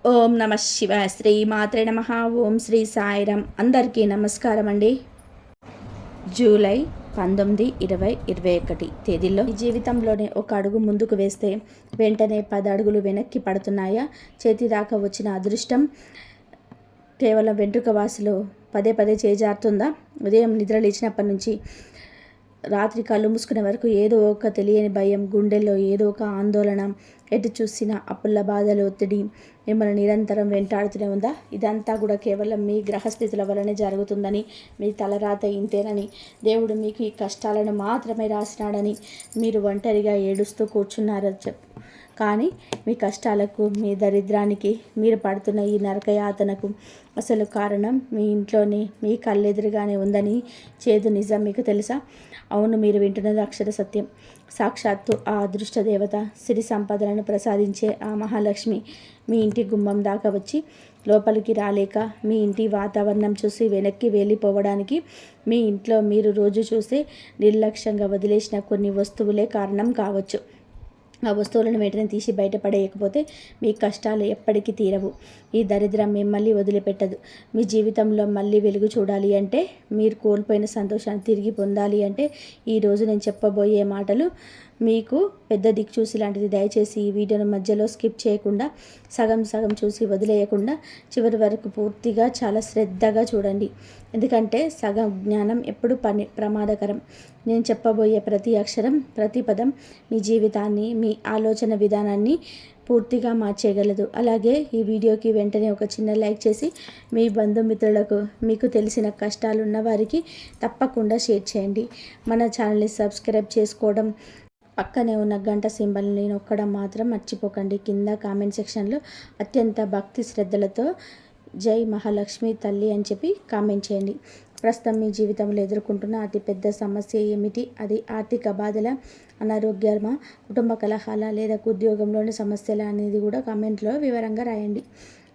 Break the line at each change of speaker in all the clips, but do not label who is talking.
ఓం నమ శివాయ. శ్రీ మాత్రే నమ. ఓం శ్రీ సాయిరాం. అందరికీ నమస్కారం అండి. జూలై 19, 2021 తేదీల్లో ఈ జీవితంలోనే ఒక అడుగు ముందుకు వేస్తే వెంటనే 10 అడుగులు వెనక్కి పడుతున్నాయా? చేతి దాకా వచ్చిన అదృష్టం కేవలం వెంట్రుక వాసులో పదే పదే చేజారుతుందా? ఉదయం నిద్ర లేచినప్పటి నుంచి రాత్రి కళ్ళు మూసుకునే వరకు ఏదో ఒక తెలియని భయం, గుండెల్లో ఏదో ఒక ఆందోళన, ఎటు చూసిన అప్పుల బాధలు, ఒత్తిడి మిమ్మల్ని నిరంతరం వెంటాడుతూనే ఉందా? ఇదంతా కూడా కేవలం మీ గ్రహస్థితుల వలనే జరుగుతుందని, మీ తలరాత ఇంతేనని, దేవుడు మీకు ఈ కష్టాలను మాత్రమే రాసినాడని మీరు ఒంటరిగా ఏడుస్తూ కూర్చున్నారని చెప్పు. కానీ మీ కష్టాలకు, మీ దరిద్రానికి, మీరు పడుతున్న ఈ నరకయాతనకు అసలు కారణం మీ ఇంట్లోనే, మీ కళ్ళెదురుగానే ఉందని చేదు నిజం మీకు తెలుసా? అవును, మీరు వింటున్నది అక్షర సత్యం. సాక్షాత్తు ఆ అదృష్ట దేవత, సిరి సంపదలను ప్రసాదించే ఆ మహాలక్ష్మి మీ ఇంటి గుమ్మం దాకా వచ్చి లోపలికి రాలేక మీ ఇంటి వాతావరణం చూసి వెనక్కి వెళ్ళిపోవడానికి మీ ఇంట్లో మీరు రోజు చూసే నిర్లక్ష్యంగా వదిలేసిన కొన్ని వస్తువులే కారణం కావచ్చు. ఆ వస్తువులను వెంటనే తీసి బయటపడేయకపోతే మీ కష్టాలు ఎప్పటికీ తీరవు. ఈ దరిద్రం మిమ్మల్ని వదిలిపెట్టదు. మీ జీవితంలో మళ్ళీ వెలుగు చూడాలి అంటే, మీరు కోల్పోయిన సంతోషాన్ని తిరిగి పొందాలి అంటే, ఈరోజు నేను చెప్పబోయే మాటలు మీకు పెద్ద దిక్చూసి లాంటిది. దయచేసి ఈ వీడియోను మధ్యలో స్కిప్ చేయకుండా, సగం సగం చూసి వదిలేయకుండా చివరి వరకు పూర్తిగా చాలా శ్రద్ధగా చూడండి. ఎందుకంటే సగం జ్ఞానం ఎప్పుడు ప్రమాదకరం. నేను చెప్పబోయే ప్రతి అక్షరం, ప్రతి పదం మీ జీవితాన్ని, మీ ఆలోచన విధానాన్ని పూర్తిగా మార్చేయగలదు. అలాగే ఈ వీడియోకి వెంటనే ఒక చిన్న లైక్ చేసి మీ బంధుమిత్రులకు, మీకు తెలిసిన కష్టాలు ఉన్న వారికి తప్పకుండా షేర్ చేయండి. మన ఛానల్ని సబ్స్క్రైబ్ చేసుకోవడం, పక్కనే ఉన్న గంట సింబల్ని నొక్కడం మాత్రం మర్చిపోకండి. కింద కామెంట్ సెక్షన్లో అత్యంత భక్తి శ్రద్ధలతో జై మహాలక్ష్మి తల్లి అని చెప్పి కామెంట్ చేయండి. ప్రస్తుతం మీ జీవితంలో ఎదుర్కొంటున్న అతిపెద్ద సమస్య ఏమిటి? అది ఆర్థిక బాధల, అనారోగ్యమా, కుటుంబ కలహాల, లేదా ఉద్యోగంలోని సమస్యల అనేది కూడా కామెంట్లో వివరంగా రాయండి.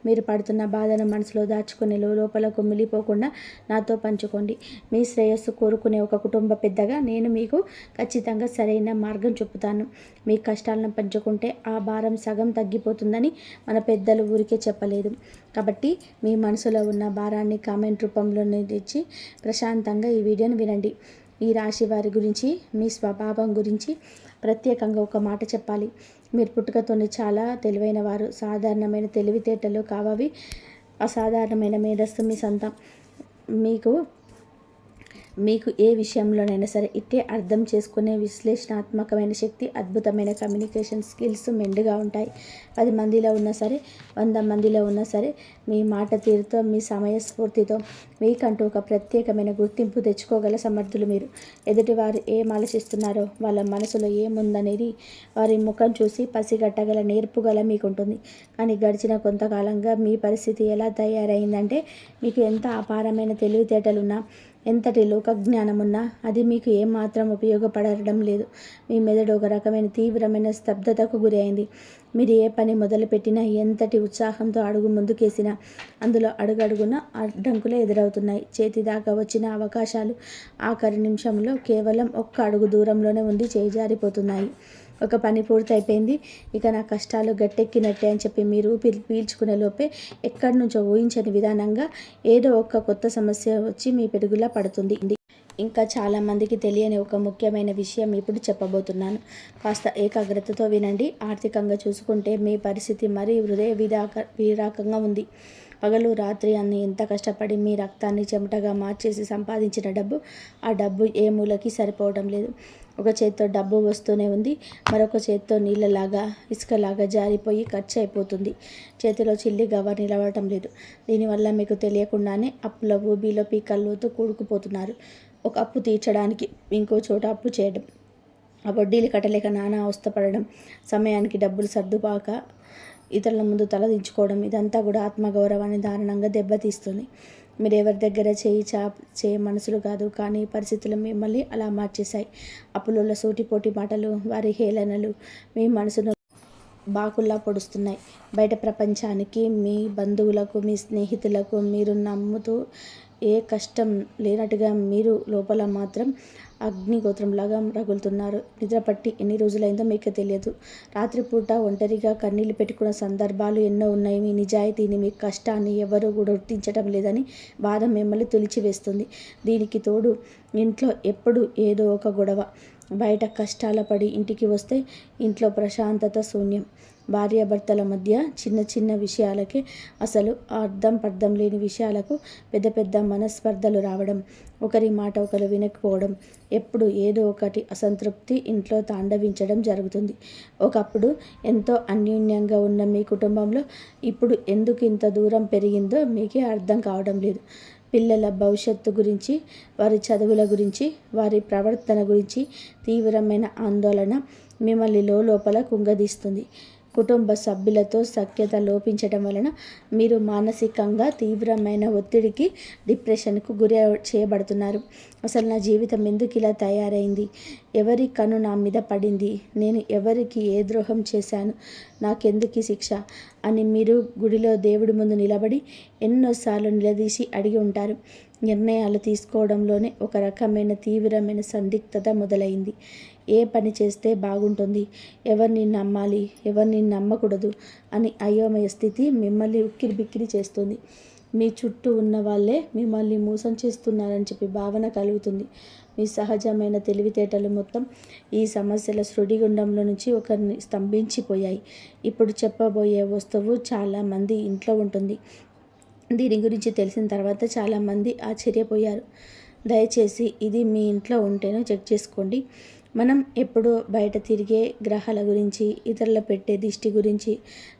మీరు పడుతున్న బాధను మనసులో దాచుకుని లోపల కుమిలిపోకుండా నాతో పంచుకోండి. మీ శ్రేయస్సు కోరుకునే ఒక కుటుంబ పెద్దగా నేను మీకు ఖచ్చితంగా సరైన మార్గం చూపుతాను. మీ కష్టాలను పంచుకుంటే ఆ భారం సగం తగ్గిపోతుందని మన పెద్దలు ఊరికే చెప్పలేదు. కాబట్టి మీ మనసులో ఉన్న భారాన్ని కామెంట్ రూపంలోనే తెచ్చి ప్రశాంతంగా ఈ వీడియోని వినండి. ఈ రాశి వారి గురించి, మీ స్వభావం గురించి ప్రత్యేకంగా ఒక మాట చెప్పాలి. మీరు పుట్టుకతోనే చాలా తెలివైన వారు. సాధారణమైన తెలివితేటలు కావవి. అసాధారణమైన మేధస్సు మీ సొంతం. మీకు ఏ విషయంలోనైనా సరే ఇట్టే అర్థం చేసుకునే విశ్లేషణాత్మకమైన శక్తి, అద్భుతమైన కమ్యూనికేషన్ స్కిల్స్ మెండుగా ఉంటాయి. 10 మందిలో ఉన్నా సరే, 100 మందిలో ఉన్నా సరే, మీ మాట తీరుతో, మీ సమయస్ఫూర్తితో మీకంటూ ఒక ప్రత్యేకమైన గుర్తింపు తెచ్చుకోగల సమర్థులు మీరు. ఎదుటివారు ఏం ఆలోచిస్తున్నారో, వాళ్ళ మనసులో ఏముందనేది వారి ముఖం చూసి పసిగట్టగల నేర్పుగల మీకుంటుంది. కానీ గడిచిన కొంతకాలంగా మీ పరిస్థితి ఎలా తయారైందంటే, మీకు ఎంత అపారమైన తెలివితేటలున్నా, ఎంతటి లోకజ్ఞానం ఉన్నా అది మీకు ఏమాత్రం ఉపయోగపడడం లేదు. మీ మెదడు ఒక రకమైన తీవ్రమైన స్తబ్దతకు గురి అయింది. మీరు ఏ పని మొదలుపెట్టినా, ఎంతటి ఉత్సాహంతో అడుగు ముందుకేసినా అందులో అడుగడుగున అడ్డంకులే ఎదురవుతున్నాయి. చేతి దాకా వచ్చిన అవకాశాలు ఆఖరి నిమిషంలో కేవలం ఒక్క అడుగు దూరంలోనే ఉండి చేజారిపోతున్నాయి. ఒక పని పూర్తయిపోయింది, ఇక నా కష్టాలు గట్టెక్కినట్టే అని చెప్పి మీరు పీల్చుకునే లోపే ఎక్కడి నుంచో ఊహించని విధానంగా ఏదో ఒక కొత్త సమస్య వచ్చి మీ పెరుగులా పడుతుంది. ఇంకా చాలామందికి తెలియని ఒక ముఖ్యమైన విషయం ఇప్పుడు చెప్పబోతున్నాను. కాస్త ఏకాగ్రతతో వినండి. ఆర్థికంగా చూసుకుంటే మీ పరిస్థితి మరీ హృదయ విరాకంగా ఉంది. పగలు రాత్రి అన్ని ఎంత కష్టపడి మీ రక్తాన్ని చెమటగా మార్చేసి సంపాదించిన డబ్బు, ఆ డబ్బు ఏ మూలకి సరిపోవడం లేదు. ఒక చేత్తో డబ్బు వస్తూనే ఉంది, మరొక చేత్తో నీళ్ళలాగా, ఇసుకలాగా జారిపోయి ఖర్చు అయిపోతుంది. చేతిలో చిల్లి గవ్వ నిలవటం లేదు. దీనివల్ల మీకు తెలియకుండానే అప్పుల ఊబిలో పీకల్లోతూ కూడుకుపోతున్నారు. ఒక అప్పు తీర్చడానికి ఇంకో చోట అప్పు చేయడం, ఆ వడ్డీలు కట్టలేక నానా అవస్థపడడం, సమయానికి డబ్బులు సర్దుబాక ఇతరుల ముందు తలదించుకోవడం, ఇదంతా కూడా ఆత్మగౌరవాన్ని దారుణంగా దెబ్బతీస్తుంది. మీరు ఎవరి దగ్గర చేయ మనసులు కాదు, కానీ పరిస్థితులు మిమ్మల్ని అలా మార్చేశాయి. అప్పులలో సూటిపోటి మాటలు, వారి హేళనలు మీ మనసును బాకుల్లా పొడుస్తున్నాయి. బయట ప్రపంచానికి, మీ బంధువులకు, మీ స్నేహితులకు మీరు నమ్ముతూ ఏ కష్టం లేనట్టుగా మీరు లోపల మాత్రం అగ్నిగోత్రంలాగా రగులుతున్నారు. నిద్రపట్టి ఎన్ని రోజులైందో మీకు తెలియదు. రాత్రిపూట ఒంటరిగా కన్నీళ్లు పెట్టుకున్న సందర్భాలు ఎన్నో ఉన్నాయి. మీ నిజాయితీని, మీ కష్టాన్ని ఎవరు గుర్తించడం లేదని బాధ మిమ్మల్ని తొలిచివేస్తుంది. దీనికి తోడు ఇంట్లో ఎప్పుడు ఏదో ఒక గొడవ. బయట కష్టాల పడి ఇంటికి వస్తే ఇంట్లో ప్రశాంతత శూన్యం. భార్యాభర్తల మధ్య చిన్న చిన్న విషయాలకే, అసలు అర్థం లేని విషయాలకు పెద్ద పెద్ద మనస్పర్ధలు రావడం, ఒకరి మాట ఒకరు వినకపోవడం, ఎప్పుడు ఏదో ఒకటి అసంతృప్తి ఇంట్లో తాండవించడం జరుగుతుంది. ఒకప్పుడు ఎంతో అన్యోన్యంగా ఉన్న మీ కుటుంబంలో ఇప్పుడు ఎందుకు ఇంత దూరం పెరిగిందో మీకే అర్థం కావడం లేదు. పిల్లల భవిష్యత్తు గురించి, వారి చదువుల గురించి, వారి ప్రవర్తన గురించి తీవ్రమైన ఆందోళన మిమ్మల్ని లోపల కుంగదీస్తుంది. కుటుంబ సభ్యులతో సఖ్యత లోపించడం వలన మీరు మానసికంగా తీవ్రమైన ఒత్తిడికి, డిప్రెషన్కు గురి చేయబడుతున్నారు. అసలు నా జీవితం ఎందుకు ఇలా తయారైంది? ఎవరి కన్ను నా మీద పడింది? నేను ఎవరికి ఏ ద్రోహం చేశాను? నాకెందుకు శిక్ష అని మీరు గుడిలో దేవుడి ముందు నిలబడి ఎన్నోసార్లు నిలదీసి అడిగి ఉంటారు. నిర్ణయాలు తీసుకోవడంలోనే ఒక రకమైన తీవ్రమైన సందిగ్ధత మొదలైంది. ఏ పని చేస్తే బాగుంటుంది, ఎవరిని నమ్మాలి, ఎవరిని నమ్మకూడదు అని అయోమయ స్థితి మిమ్మల్ని ఉక్కిరిబిక్కిరి చేస్తుంది. మీ చుట్టూ ఉన్న వాళ్ళే మిమ్మల్ని మోసం చేస్తున్నారని చెప్పి భావన కలుగుతుంది. మీ సహజమైన తెలివితేటలు మొత్తం ఈ సమస్యల సుడిగుండంలో నుంచి ఒకరిని స్తంభించిపోయాయి. ఇప్పుడు చెప్పబోయే వస్తువు చాలామంది ఇంట్లో ఉంటుంది. దీని గురించి తెలిసిన తర్వాత చాలామంది ఆశ్చర్యపోయారు. దయచేసి ఇది మీ ఇంట్లో ఉంటేనే చెక్ చేసుకోండి. మనం ఎప్పుడూ బయట తిరిగే గ్రహాల గురించి, ఇతరుల పెట్టే దిష్టి గురించి,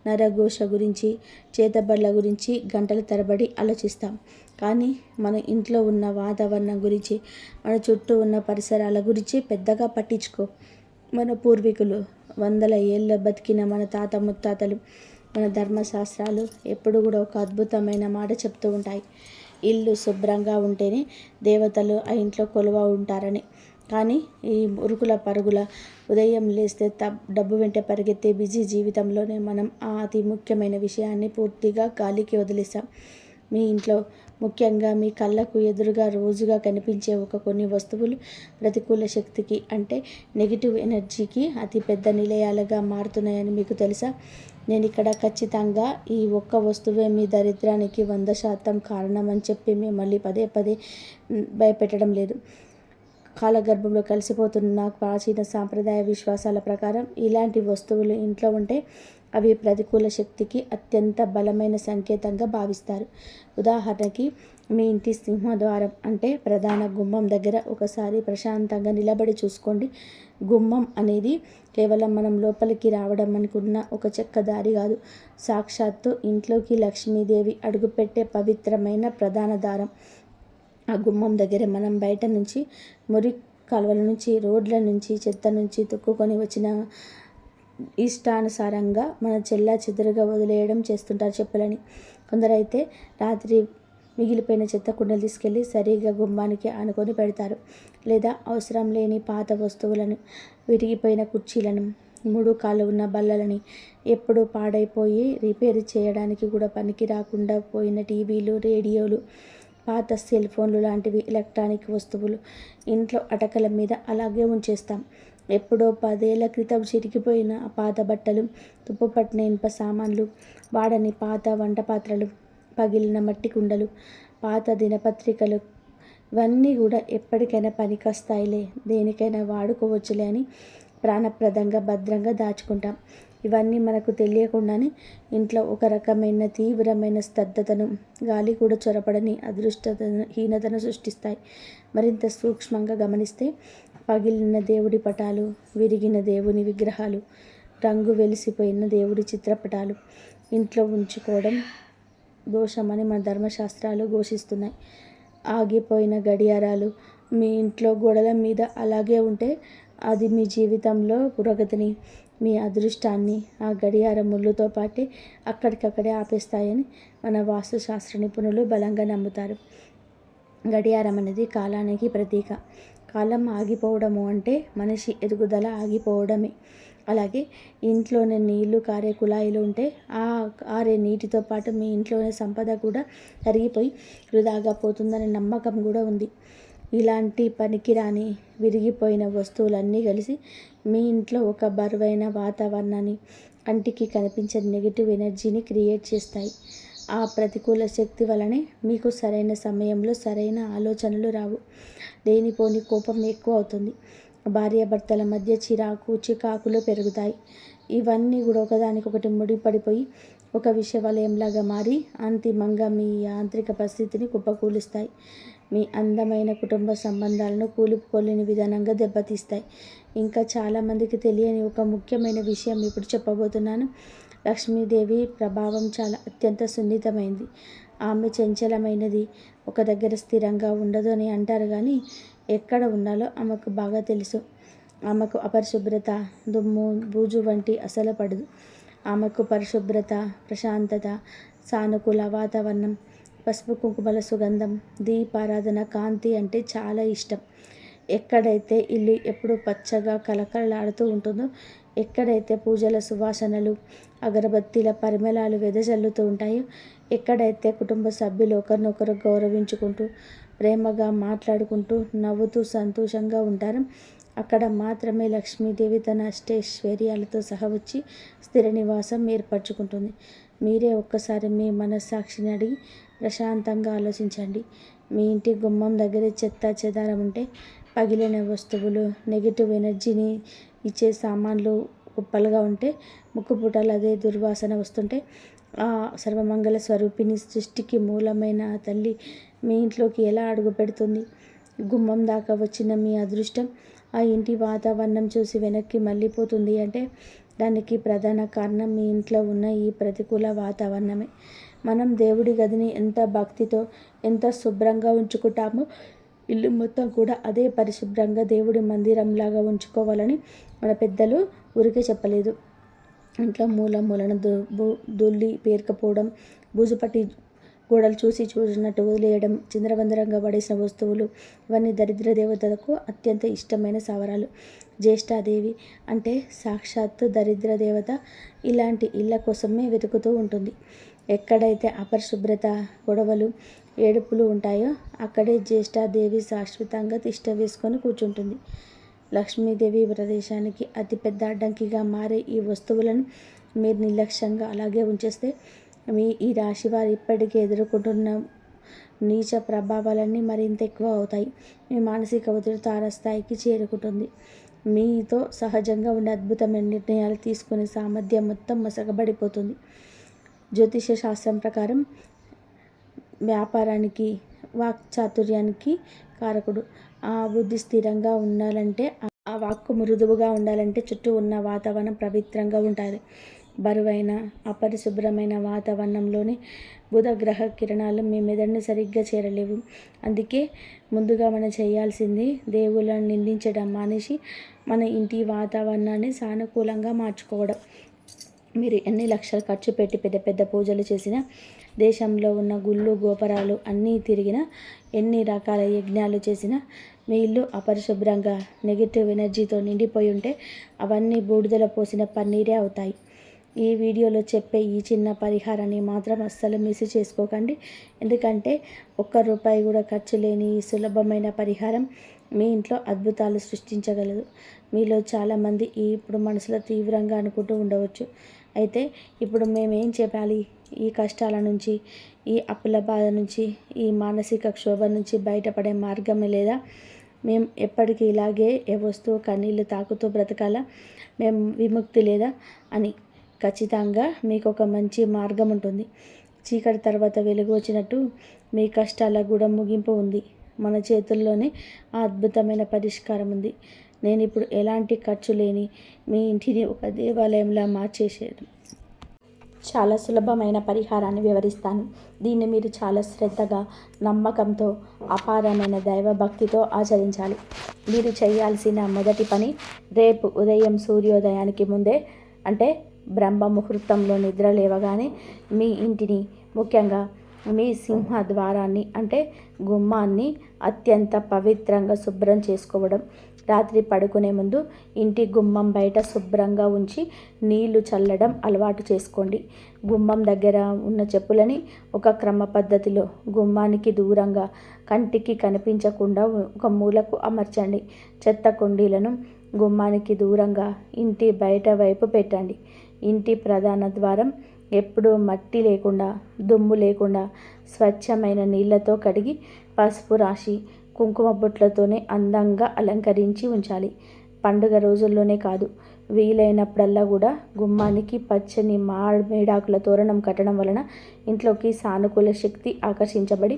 నరఘోష గురించి, చేతబడుల గురించి గంటల తరబడి ఆలోచిస్తాం. కానీ మన ఇంట్లో ఉన్న వాతావరణం గురించి, మన చుట్టూ ఉన్న పరిసరాల గురించి పెద్దగా పట్టించుకో. మన పూర్వీకులు, వందల ఏళ్ళ బతికిన మన తాత ముత్తాతలు, మన ధర్మశాస్త్రాలు ఎప్పుడు కూడా ఒక అద్భుతమైన మాట చెప్తూ ఉంటాయి. ఇల్లు శుభ్రంగా ఉంటేనే దేవతలు ఆ ఇంట్లో కొలువ ఉంటారని. కానీ ఈ ఉరుకుల పరుగుల ఉదయం లేస్తే డబ్బు వెంట పరిగెత్తే బిజీ జీవితంలోనే మనం ఆ అతి ముఖ్యమైన విషయాన్ని పూర్తిగా గాలికి వదిలేసాం. మీ ఇంట్లో, ముఖ్యంగా మీ కళ్ళకు ఎదురుగా రోజుగా కనిపించే కొన్ని వస్తువులు ప్రతికూల శక్తికి, అంటే నెగిటివ్ ఎనర్జీకి అతిపెద్ద నిలయాలుగా మారుతున్నాయని మీకు తెలుసా? నేను ఇక్కడ ఖచ్చితంగా ఈ ఒక్క వస్తువే మీ దరిద్రానికి 100% కారణం అని చెప్పి మిమ్మల్ని పదే పదే భయపెట్టడం లేదు. కాలగర్భంలో కలిసిపోతున్న ప్రాచీన సాంప్రదాయ విశ్వాసాల ప్రకారం ఇలాంటి వస్తువులు ఇంట్లో ఉంటే అవి ప్రతికూల శక్తికి అత్యంత బలమైన సంకేతంగా భావిస్తారు. ఉదాహరణకి, మీ ఇంటి సింహద్వారం అంటే ప్రధాన గుమ్మం దగ్గర ఒకసారి ప్రశాంతంగా నిలబడి చూసుకోండి. గుమ్మం అనేది కేవలం మనం లోపలికి రావడం అనుకున్న ఒక చెక్క దారి కాదు. సాక్షాత్తు ఇంట్లోకి లక్ష్మీదేవి అడుగుపెట్టే పవిత్రమైన ప్రధాన ద్వారం. ఆ గుమ్మం దగ్గర మనం బయట నుంచి, మురి కాలువల నుంచి, రోడ్ల నుంచి, చెత్త నుంచి తొక్కుకొని వచ్చిన ఇష్టానుసారంగా మన చెల్లా చెదురుగా వదిలేయడం చేస్తుంటారు చెప్పులని. కొందరైతే రాత్రి మిగిలిపోయిన చెత్త కుండలు తీసుకెళ్ళి సరిగా గుమ్మానికి ఆనుకొని పెడతారు. లేదా అవసరం లేని పాత వస్తువులను, విరిగిపోయిన కుర్చీలను, 3 కాళ్ళు ఉన్న బల్లలని, ఎప్పుడూ పాడైపోయి రిపేర్ చేయడానికి కూడా పనికి రాకుండా పోయిన టీవీలు, రేడియోలు, పాత సెల్ ఫోన్లు లాంటివి ఎలక్ట్రానిక్ వస్తువులు ఇంట్లో అటకల మీద అలాగే ఉంచేస్తాం. ఎప్పుడో 10 ఏళ్ల క్రితం చిరిగిపోయిన పాత బట్టలు, తుప్పుపట్టిన ఇనుప సామాన్లు, వాడని పాత వంట పాత్రలు, పగిలిన మట్టి కుండలు, పాత దినపత్రికలు, ఇవన్నీ కూడా ఎప్పటికైనా పనికొస్తాయిలే, దేనికైనా వాడుకోవచ్చులే అని ప్రాణప్రదంగా భద్రంగా దాచుకుంటాం. ఇవన్నీ మనకు తెలియకుండానే ఇంట్లో ఒక రకమైన తీవ్రమైన స్తబ్దతను, గాలి కూడా చొరబడని హీనతను సృష్టిస్తాయి. మరింత సూక్ష్మంగా గమనిస్తే పగిలిన దేవుడి పటాలు, విరిగిన దేవుని విగ్రహాలు, రంగు వెలిసిపోయిన దేవుడి చిత్రపటాలు ఇంట్లో ఉంచుకోవడం దోషమని మన ధర్మశాస్త్రాలు ఘోషిస్తున్నాయి. ఆగిపోయిన గడియారాలు మీ ఇంట్లో గోడల మీద అలాగే ఉంటే అది మీ జీవితంలో పురోగతిని, మీ అదృష్టాన్ని ఆ గడియార ముళ్ళుతో పాటే అక్కడికక్కడే ఆపేస్తాయని మన వాస్తుశాస్త్ర నిపుణులు బలంగా నమ్ముతారు. గడియారం అనేది కాలానికి ప్రతీక. కాలం ఆగిపోవడము అంటే మనిషి ఎదుగుదల ఆగిపోవడమే. అలాగే ఇంట్లోనే నీళ్లు కారే కుళాయిలు ఉంటే ఆ కారే నీటితో పాటు మీ ఇంట్లోనే సంపద కూడా కరిగిపోయి వృధాగా పోతుందనే నమ్మకం కూడా ఉంది. ఇలాంటి పనికిరాని విరిగిపోయిన వస్తువులన్నీ కలిసి మీ ఇంట్లో ఒక బరువైన వాతావరణాన్ని, కంటికి కనిపించని నెగిటివ్ ఎనర్జీని క్రియేట్ చేస్తాయి. ఆ ప్రతికూల శక్తి వలనే మీకు సరైన సమయంలో సరైన ఆలోచనలు రావు. లేనిపోని కోపం ఎక్కువ అవుతుంది. భార్యాభర్తల మధ్య చికాకులు పెరుగుతాయి. ఇవన్నీ కూడా ఒకదానికొకటి ముడిపడిపోయి ఒక విషవలయంలాగా మారి అంతిమంగా మీ యాంత్రిక పరిస్థితిని కుప్పకూలుస్తాయి. మీ అందమైన కుటుంబ సంబంధాలను కూలిపోలేని విధానంగా దెబ్బతీస్తాయి. ఇంకా చాలామందికి తెలియని ఒక ముఖ్యమైన విషయం ఇప్పుడు చెప్పబోతున్నాను. లక్ష్మీదేవి ప్రభావం చాలా అత్యంత సున్నితమైంది. ఆమె చంచలమైనది, ఒక దగ్గర స్థిరంగా ఉండదు అని అంటారు, కానీ ఎక్కడ ఉండాలో ఆమెకు బాగా తెలుసు. ఆమెకు అపరిశుభ్రత, దుమ్ము, బూజు వంటి అసలు పడదు. ఆమెకు పరిశుభ్రత, ప్రశాంతత, సానుకూల వాతావరణం, పసుపు కుంకుమల సుగంధం, దీపారాధన, కాంతి అంటే చాలా ఇష్టం. ఎక్కడైతే ఇల్లు ఎప్పుడు పచ్చగా కలకలలాడుతూ ఉంటుందో, ఎక్కడైతే పూజల సువాసనలు, అగరబత్తీల పరిమళాలు వెదజల్లుతూ ఉంటాయో, ఎక్కడైతే కుటుంబ సభ్యులు ఒకరినొకరు గౌరవించుకుంటూ ప్రేమగా మాట్లాడుకుంటూ నవ్వుతూ సంతోషంగా ఉంటారో, అక్కడ మాత్రమే లక్ష్మీదేవి తన అష్టైశ్వర్యాలతో సహా వచ్చి స్థిర నివాసం ఏర్పరచుకుంటుంది. మీరే ఒక్కసారి మీ మనస్సాక్షిని అడిగి ప్రశాంతంగా ఆలోచించండి. మీ ఇంటి గుమ్మం దగ్గర చెత్త చెదారం ఉంటే, పగిలిన వస్తువులు, నెగిటివ్ ఎనర్జీని ఇచ్చే సామాన్లు కుప్పలుగా ఉంటే, ముక్కుపుటలు అదే దుర్వాసన వస్తుంటే, ఆ సర్వమంగళ స్వరూపిణి, సృష్టికి మూలమైన తల్లి మీ ఇంట్లోకి ఎలా అడుగు పెడుతుంది? గుమ్మం దాకా వచ్చిన మీ అదృష్టం ఆ ఇంటి వాతావరణం చూసి వెనక్కి మళ్ళీపోతుంది అంటే, దానికి ప్రధాన కారణం మీ ఇంట్లో ఉన్న ఈ ప్రతికూల వాతావరణమే. మనం దేవుడి గదిని ఎంత భక్తితో, ఎంత శుభ్రంగా ఉంచుకుంటామో, ఇల్లు మొత్తం కూడా అదే పరిశుభ్రంగా దేవుడి మందిరంలాగా ఉంచుకోవాలని మన పెద్దలు ఊరికే చెప్పలేదు. ఇంట్లో మూలన దొల్లి పేరుకపోవడం, బూజుపట్టి గోడలు చూసినట్టు వదిలేయడం, చిందరవందరంగా పడేసిన వస్తువులు, ఇవన్నీ దరిద్ర దేవతలకు అత్యంత ఇష్టమైన సావరాలు. జ్యేష్ఠాదేవి అంటే సాక్షాత్తు దరిద్ర దేవత ఇలాంటి ఇళ్ళ కోసమే వెతుకుతూ ఉంటుంది. ఎక్కడైతే అపరిశుభ్రత, గొడవలు, ఏడుపులు ఉంటాయో, అక్కడే జ్యేష్ఠాదేవి శాశ్వతంగా తిష్ట వేసుకొని కూర్చుంటుంది. లక్ష్మీదేవి ప్రదేశానికి అతిపెద్ద అడ్డంకిగా మారే ఈ వస్తువులను మీరు నిర్లక్ష్యంగా అలాగే ఉంచేస్తే, మీ ఈ రాశి వారు ఇప్పటికే ఎదుర్కొంటున్న నీచ ప్రభావాలన్నీ మరింత ఎక్కువ అవుతాయి. మీ మానసిక ఒత్తిడి తారస్థాయికి చేరుకుంటుంది. మీతో సహజంగా ఉండే అద్భుతమైన నిర్ణయాలు తీసుకునే సామర్థ్యం మొత్తం మసకబడిపోతుంది. జ్యోతిష శాస్త్రం ప్రకారం వ్యాపారానికి, వాక్చాతుర్యానికి కారకుడు. ఆ బుద్ధి స్థిరంగా ఉండాలంటే, ఆ వాక్కు మృదువుగా ఉండాలంటే చుట్టూ ఉన్న వాతావరణం పవిత్రంగా ఉండాలి. బరువైన, అపరిశుభ్రమైన వాతావరణంలోనే బుధ గ్రహ కిరణాలు మీ మెదడుని సరిగ్గా చేరలేవు. అందుకే ముందుగా మనం చేయాల్సింది దేవుళ్ళని నిందించడం మానేసి మన ఇంటి వాతావరణాన్ని సానుకూలంగా మార్చుకోవడం. మీరు ఎన్ని లక్షలు ఖర్చు పెట్టి పెద్ద పెద్ద పూజలు చేసినా, దేశంలో ఉన్న గుళ్ళు గోపురాలు అన్నీ తిరిగినా, ఎన్ని రకాల యజ్ఞాలు చేసినా, మీ ఇల్లు అపరిశుభ్రంగా నెగిటివ్ ఎనర్జీతో నిండిపోయి ఉంటే, అవన్నీ బూడిదల పోసిన పన్నీరే అవుతాయి. ఈ వీడియోలో చెప్పే ఈ చిన్న పరిహారాన్ని మాత్రం అస్సలు మిస్ చేసుకోకండి. ఎందుకంటే ₹1 కూడా ఖర్చు లేని ఈ సులభమైన పరిహారం మీ ఇంట్లో అద్భుతాలు సృష్టించగలదు. మీలో చాలామంది ఇప్పుడు మనసులో తీవ్రంగా అనుకుంటూ ఉండవచ్చు, అయితే ఇప్పుడు మేమేం చెప్పాలి? ఈ కష్టాల నుంచి, ఈ అప్పుల బాధ నుంచి, ఈ మానసిక క్షోభ నుంచి బయటపడే మార్గమే లేదా? మేము ఎప్పటికీ ఇలాగే ఏ వస్తువు కన్నీళ్ళు తాకుతూ బ్రతకాలా? మేము విముక్తి లేదా అని. ఖచ్చితంగా మీకు ఒక మంచి మార్గం ఉంటుంది. చీకటి తర్వాత వెలుగు వచ్చినట్టు మీ కష్టాలకు కూడా ముగింపు ఉంది. మన చేతుల్లోనే ఆ అద్భుతమైన పరిష్కారం ఉంది. నేను ఇప్పుడు ఎలాంటి ఖర్చు లేని మీ ఇంటిని ఒక దేవాలయంలా మార్చేసాను. చాలా సులభమైన పరిహారాన్ని వివరిస్తాను. దీన్ని మీరు చాలా శ్రద్ధగా, నమ్మకంతో, అపారమైన దైవభక్తితో ఆచరించాలి. మీరు చేయాల్సిన మొదటి పని, రేపు ఉదయం సూర్యోదయానికి ముందే, అంటే బ్రహ్మ ముహూర్తంలో నిద్ర లేవగానే మీ ఇంటిని, ముఖ్యంగా మీ సింహద్వారాన్ని అంటే గుమ్మాన్ని అత్యంత పవిత్రంగా శుభ్రం చేసుకోవడం. రాత్రి పడుకునే ముందు ఇంటి గుమ్మం బయట శుభ్రంగా ఉంచి నీళ్లు చల్లడం అలవాటు చేసుకోండి. గుమ్మం దగ్గర ఉన్న చెప్పులని ఒక క్రమ పద్ధతిలో గుమ్మానికి దూరంగా కంటికి కనిపించకుండా ఒక మూలకు అమర్చండి. చెత్త కుండీలను గుమ్మానికి దూరంగా ఇంటి బయట వైపు పెట్టండి. ఇంటి ప్రధాన ద్వారం ఎప్పుడూ మట్టి లేకుండా, దుమ్ము లేకుండా స్వచ్ఛమైన నీళ్లతో కడిగి పసుపు రాసి కుంకుమ బొట్లతోనే అందంగా అలంకరించి ఉంచాలి. పండుగ రోజుల్లోనే కాదు, వీలైనప్పుడల్లా కూడా గుమ్మానికి పచ్చని మేడాకుల తోరణం కట్టడం వలన ఇంట్లోకి సానుకూల శక్తి ఆకర్షించబడి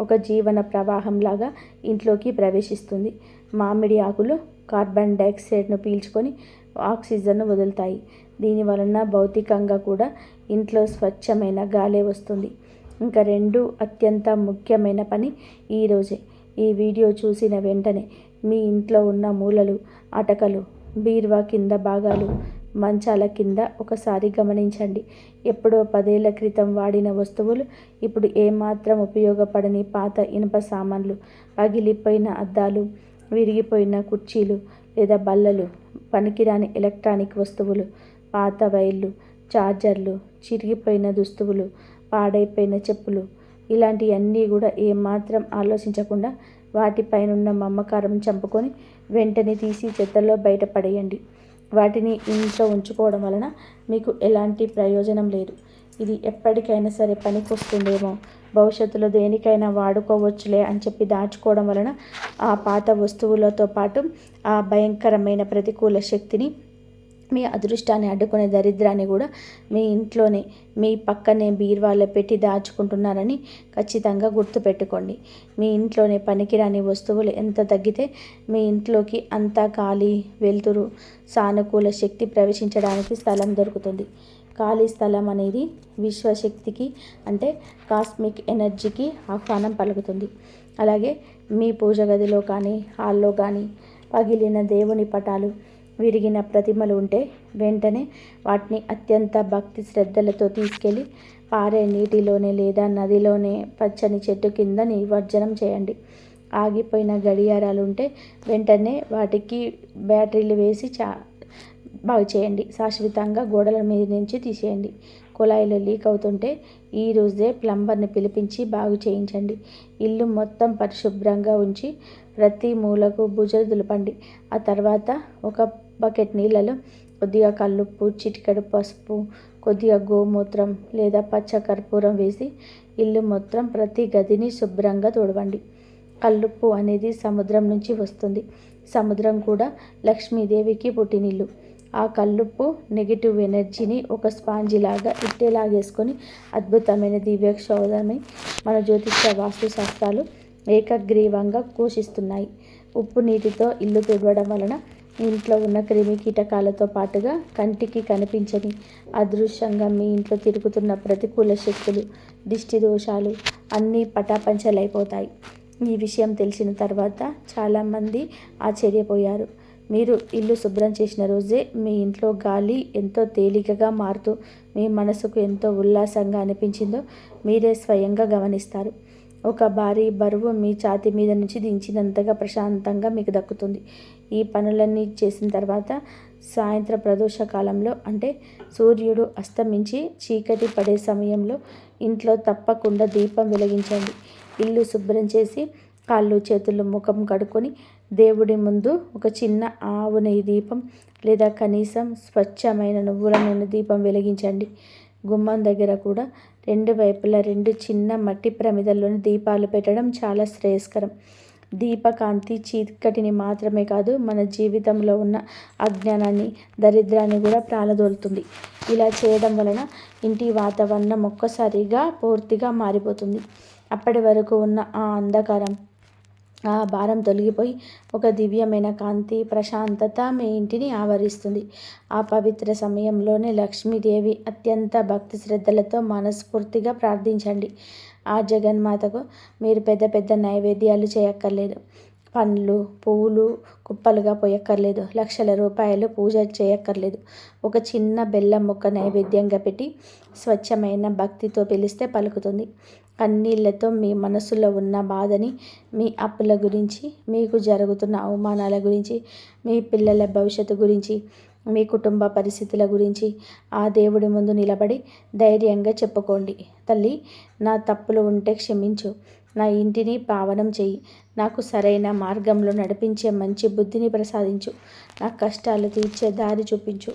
ఒక జీవన ప్రవాహంలాగా ఇంట్లోకి ప్రవేశిస్తుంది. మామిడి ఆకులు కార్బన్ డైఆక్సైడ్ను పీల్చుకొని ఆక్సిజన్ను వదులుతాయి. దీని వలన భౌతికంగా కూడా ఇంట్లో స్వచ్ఛమైన గాలి వస్తుంది. ఇంకా రెండు అత్యంత ముఖ్యమైన పని ఈరోజే. ఈ వీడియో చూసిన వెంటనే మీ ఇంట్లో ఉన్న మూలలు, అటకలు, బీరువా కింద భాగాలు, మంచాల కింద ఒకసారి గమనించండి. ఎప్పుడో 10 ఏళ్ల క్రితం వాడిన వస్తువులు, ఇప్పుడు ఏమాత్రం ఉపయోగపడని పాత ఇనుప సామాన్లు, పగిలిపోయిన అద్దాలు, విరిగిపోయిన కుర్చీలు లేదా బల్లలు, పనికిరాని ఎలక్ట్రానిక్ వస్తువులు, పాత వైర్లు, చార్జర్లు, చిరిగిపోయిన దుస్తువులు, పాడైపోయిన చెప్పులు, ఇలాంటివన్నీ కూడా ఏమాత్రం ఆలోచించకుండా వాటిపైనున్న మమకారం చంపుకొని వెంటనే తీసి చెత్తలో బయటపడేయండి. వాటిని ఇంట్లో ఉంచుకోవడం వలన మీకు ఎలాంటి ప్రయోజనం లేదు. ఇది ఎప్పటికైనా సరే పనికొస్తుందేమో, భవిష్యత్తులో దేనికైనా వాడుకోవచ్చులే అని చెప్పి దాచుకోవడం వలన ఆ పాత వస్తువులతో పాటు ఆ భయంకరమైన ప్రతికూల శక్తిని, మీ అదృష్టాన్ని అడ్డుకునే దరిద్రాన్ని కూడా మీ ఇంట్లోనే, మీ పక్కనే బీరువాలో పెట్టి దాచుకుంటున్నారని ఖచ్చితంగా గుర్తుపెట్టుకోండి. మీ ఇంట్లోనే పనికిరాని వస్తువులు ఎంత తగ్గితే మీ ఇంట్లోకి అంతా గాలి, వెలుతురు, సానుకూల శక్తి ప్రవేశించడానికి స్థలం దొరుకుతుంది. ఖాళీ స్థలం అనేది విశ్వశక్తికి, అంటే కాస్మిక్ ఎనర్జీకి ఆహ్వానం పలుకుతుంది. అలాగే మీ పూజ గదిలో కానీ, హాల్లో కానీ పగిలిన దేవుని పటాలు, విరిగిన ప్రతిమలు ఉంటే వెంటనే వాటిని అత్యంత భక్తి శ్రద్ధలతో తీసుకెళ్ళి పారే నీటిలోనే లేదా నదిలోనే పచ్చని చెట్టు కింద నిమజ్జనం చేయండి. ఆగిపోయిన గడియారాలు ఉంటే వెంటనే వాటికి బ్యాటరీలు వేసి బాగు చేయండి. శాశ్వతంగా గోడల మీద నుంచి తీసేయండి. కుళాయిలో లీక్ అవుతుంటే ఈ రోజే ప్లంబర్ని పిలిపించి బాగు చేయించండి. ఇల్లు మొత్తం పరిశుభ్రంగా ఉంచి ప్రతి మూలకు బుజలు దులపండి. ఆ తర్వాత ఒక బకెట్ నీళ్ళలో కొద్దిగా కల్లుప్పు, చిటికెడు పసుపు, కొద్దిగా గోమూత్రం లేదా పచ్చ కర్పూరం వేసి ఇల్లు మొత్తం ప్రతి గదిని శుభ్రంగా తుడవండి. కల్లుప్పు అనేది సముద్రం నుంచి వస్తుంది. సముద్రం కూడా లక్ష్మీదేవికి పుట్టినిల్లు. ఆ కల్లుప్పు నెగిటివ్ ఎనర్జీని ఒక స్పాంజిలాగా ఇట్టేలాగేసుకొని అద్భుతమైన దివ్యక్షోధమై మన జ్యోతిష్య వాస్తు శాస్త్రాలు ఏకగ్రీవంగా పోషిస్తున్నాయి. ఉప్పు నీటితో ఇల్లు తుడవడం వలన ఇంట్లో ఉన్న క్రిమి కీటకాలతో పాటుగా కంటికి కనిపించని అదృశ్యంగా మీ ఇంట్లో తిరుగుతున్న ప్రతికూల శక్తులు, దిష్టి దోషాలు అన్నీ పటాపంచలైపోతాయి. ఈ విషయం తెలిసిన తర్వాత చాలామంది ఆశ్చర్యపోయారు. మీరు ఇల్లు శుభ్రం చేసిన రోజే మీ ఇంట్లో గాలి ఎంతో తేలికగా మారుతూ మీ మనసుకు ఎంతో ఉల్లాసంగా అనిపించిందో మీరే స్వయంగా గమనిస్తారు. ఒక భారీ బరువు మీ ఛాతీ మీద నుంచి దించినంతగా ప్రశాంతంగా మీకు దక్కుతుంది. ఈ పనులన్నీ చేసిన తర్వాత సాయంత్ర ప్రదోష కాలంలో, అంటే సూర్యుడు అస్తమించి చీకటి పడే సమయంలో ఇంట్లో తప్పకుండా దీపం వెలిగించండి. ఇల్లు శుభ్రం చేసి కాళ్ళు, చేతులు, ముఖం కడుక్కొని దేవుడి ముందు ఒక చిన్న ఆవు నెయ్యి దీపం లేదా కనీసం స్వచ్ఛమైన నువ్వుల నూనె దీపం వెలిగించండి. గుమ్మం దగ్గర కూడా 2 వైపులా 2 చిన్న మట్టి ప్రమిదల్లోని దీపాలు పెట్టడం చాలా శ్రేయస్కరం. దీపకాంతి చీకటిని మాత్రమే కాదు, మన జీవితంలో ఉన్న అజ్ఞానాన్ని, దరిద్రాన్ని కూడా ప్రాలదోలుతుంది. ఇలా చేయడం వలన ఇంటి వాతావరణం ఒక్కసారిగా పూర్తిగా మారిపోతుంది. అప్పటి వరకు ఉన్న ఆ అంధకారం, ఆ భారం తొలగిపోయి ఒక దివ్యమైన కాంతి, ప్రశాంతత మీ ఇంటిని ఆవరిస్తుంది. ఆ పవిత్ర సమయంలోనే లక్ష్మీదేవి అత్యంత భక్తి శ్రద్ధలతో మనస్ఫూర్తిగా ప్రార్థించండి. ఆ జగన్మాతకు మీరు పెద్ద పెద్ద నైవేద్యాలు చేయక్కర్లేదు. పండ్లు పువ్వులు కుప్పలుగా పోయక్కర్లేదు, లక్షల రూపాయలు పూజ చేయక్కర్లేదు. ఒక చిన్న బెల్లం ముక్క నైవేద్యంగా పెట్టి స్వచ్ఛమైన భక్తితో పిలిస్తే పలుకుతుంది. కన్నీళ్లతో మీ మనసులో ఉన్న బాధని, మీ అప్పుల గురించి, మీకు జరుగుతున్న అవమానాల గురించి, మీ పిల్లల భవిష్యత్తు గురించి, మీ కుటుంబ పరిస్థితుల గురించి ఆ దేవుడి ముందు నిలబడి ధైర్యంగా చెప్పుకోండి. తల్లి, నా తప్పులు ఉంటే క్షమించు, నా ఇంటిని పావనం చెయ్యి, నాకు సరైన మార్గంలో నడిపించే మంచి బుద్ధిని ప్రసాదించు, నా కష్టాలు తీర్చే దారి చూపించు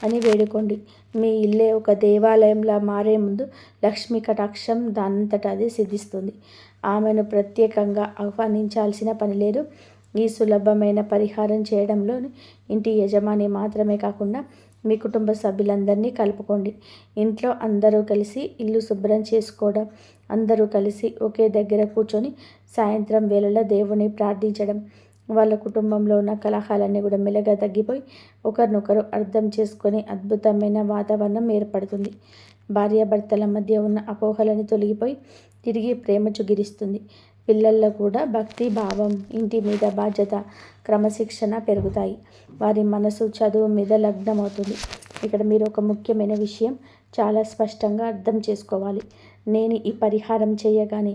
అని వేడుకోండి. మీ ఇల్లే ఒక దేవాలయంలా మారే ముందు లక్ష్మీ కటాక్షం దానంతట అదే సిద్ధిస్తుంది. ఆమెను ప్రత్యేకంగా ఆహ్వానించాల్సిన పని లేదు. ఈ సులభమైన పరిహారం చేయడంలో ఇంటి యజమాని మాత్రమే కాకుండా మీ కుటుంబ సభ్యులందరినీ కలుపుకోండి. ఇంట్లో అందరూ కలిసి ఇల్లు శుభ్రం చేసుకోవడం, అందరూ కలిసి ఒకే దగ్గర కూర్చొని సాయంత్రం వేళలో దేవుని ప్రార్థించడం, వాళ్ళ కుటుంబంలో ఉన్న కలహాలన్నీ కూడా మెల్లగా తగ్గిపోయి ఒకరినొకరు అర్థం చేసుకొని అద్భుతమైన వాతావరణం ఏర్పడుతుంది. భార్యాభర్తల మధ్య ఉన్న అపోహలను తొలగిపోయి తిరిగి ప్రేమ చుగిరిస్తుంది. పిల్లల్లో కూడా భక్తి భావం, ఇంటి మీద బాధ్యత, క్రమశిక్షణ పెరుగుతాయి. వారి మనసు చదువు మీద లగ్నమవుతుంది. ఇక్కడ మీరు ఒక ముఖ్యమైన విషయం చాలా స్పష్టంగా అర్థం చేసుకోవాలి. నేను ఈ పరిహారం చేయగానే